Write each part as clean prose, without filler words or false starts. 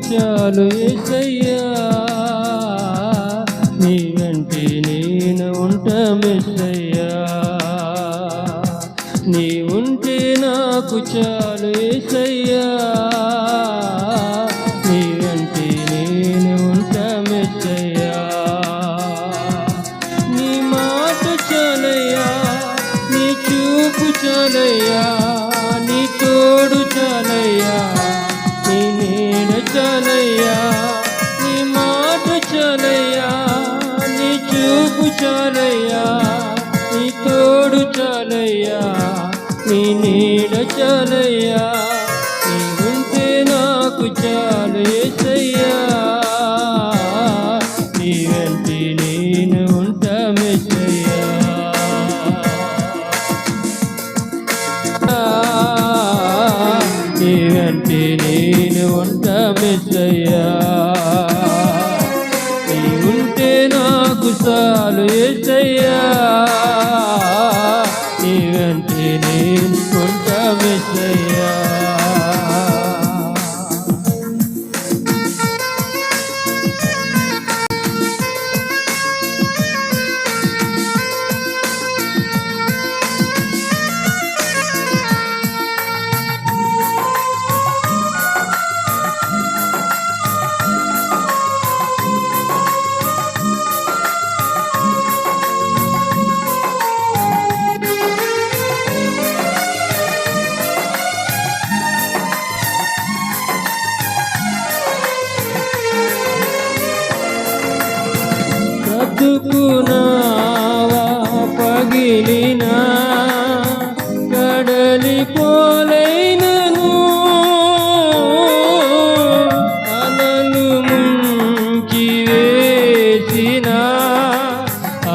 చాలు యేసయ్యా, నీ వెంటే నేను ఉంటా మెస్సయ్యా. నీ ఉంటే నాకు చాలు యేసయ్యా, నీ వెంటే నేను ఉంటా మెస్సయ్యా. నీ మాట చాలయ్యా, నీ చూపు చాలయ్యా, నీ తోడు చాలయ్యా, నీ నీడ చాలయ్యా. నీ మాట చాలయ్యా, నీ చూపు చాలయ్యా, నీ తోడు చాలయ్యా, నీ నీడ చాలయ్యా. నీ ఉంటే నాకు చాలు యేసయ్యా, నీ వెంటే నేను ఉంటా మెస్సయ్యా. నీ వెంటే నేను ఉంటా మెస్సయ్యా. నీ ఉంటే నాకు చాలు యేసయ్యా, నీ వెంటే నేను ఉంటా మెస్సయ్యా. బ్రతుకునావా పగిలినా కడలి పోలైనను, అలలు ముంచి వేసిన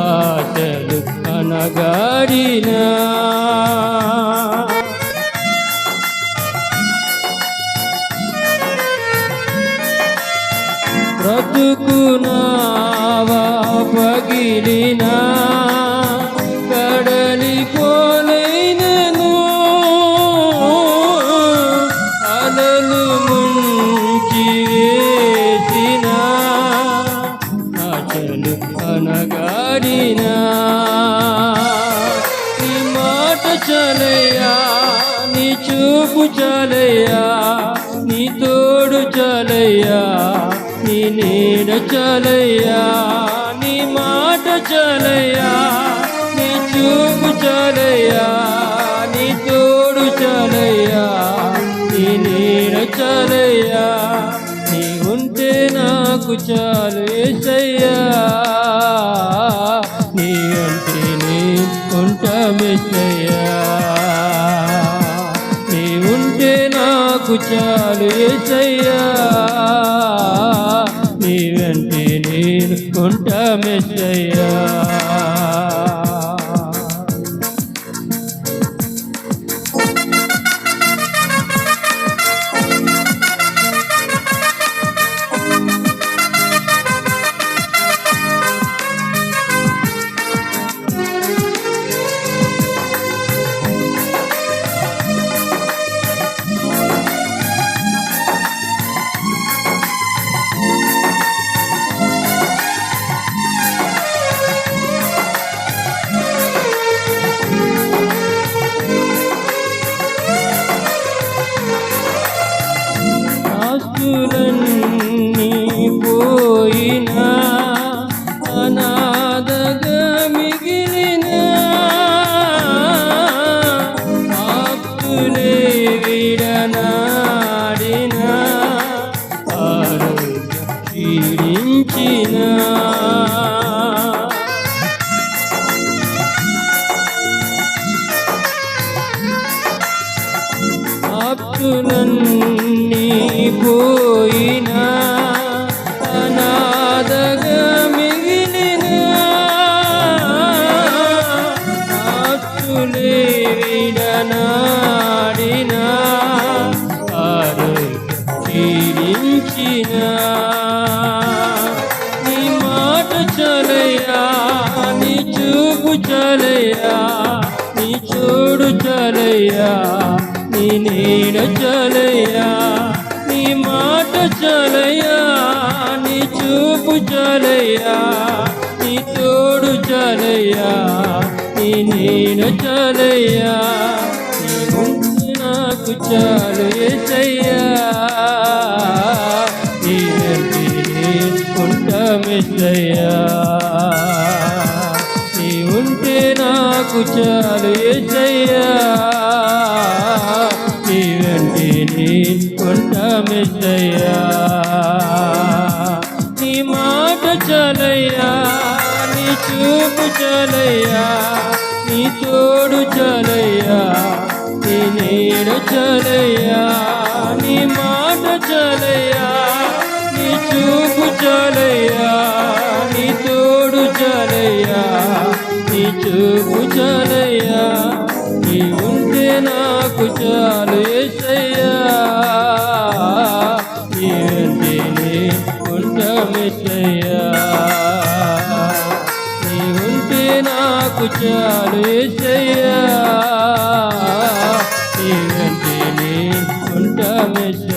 ఆశలు అనగాడినా. బ్రతుకునావా పగిలినా కడలి పోలైనను, అలలు ముంచి వేసిన ఆశలు అనగాడినా. నీ మాట చాలయ్యా, నీ చూపు చాలయ్యా, నీ తోడు చాలయ్యా, నీ నీడ చాలయ్యా. నీ మాట చాలయ్యా, నీ చూపు చాలయ్యా, నీ తోడు చాలయ్యా, నీ నీడ చాలయ్యా. నీ ఉంటే నాకు చాలు యేసయ్యా, నీ అంటే నేను ఉంటా మెస్సయ్యా. నీ ఉంటే నాకు చాలు యేసయ్యా, నీ వెంటే నేను ఉంటా మెస్సయ్యా. ఆస్తులన్నీ పోయినా అనాథగా మిగిలినా, ఆప్తులే విడనాడినా, ఆరోగ్యం క్షీణించినా. ఆప్తులన్నీ పోయినా అనాథగా మిగిలినా, ఆస్తులే విడనాడినా, ఆరోగ్యం క్షీణించినా. నీ మాట చాలయ్యా, నీ చూపు చాలయ్యా, నీ చూడు చాలయ్యా, నీ నీడ చాలయ్యా. నీ మాట చాలయ్యా, నీ చూపు చాలయ్యా, నీ తోడు చాలయ్యా, నీ నీడ చాలయ్యా, నీ ఉంటే నాకు చాలు యేసయ్యా. నీ వెంటే ఉంటామెసయ్యా, నీ ఉంటే నాకు చాలు యేసయ్యా. నీ వెంటే ఉంటామెసయ్యా. నీ మాట చాలయ్యా, నీ చూపు చాలయ్యా, నీ తోడు చాలయ్యా, నీ నీడ చాలయ్యా. నీ మాట చాలయ్యా, నీ చూపు చాలయ్యా, నీ తోడు చాలయ్యా, నీ చూపు చాలయ్యా. నీ ఉంటే నాకు చాలు యేసయ్యా. నీ వెంటనే ఉంటామెసయ్యా. నీ ఉంటే నాకు చాలు యేసయ్యా. నీ వెంటనే ఉంటామెసయ్యా.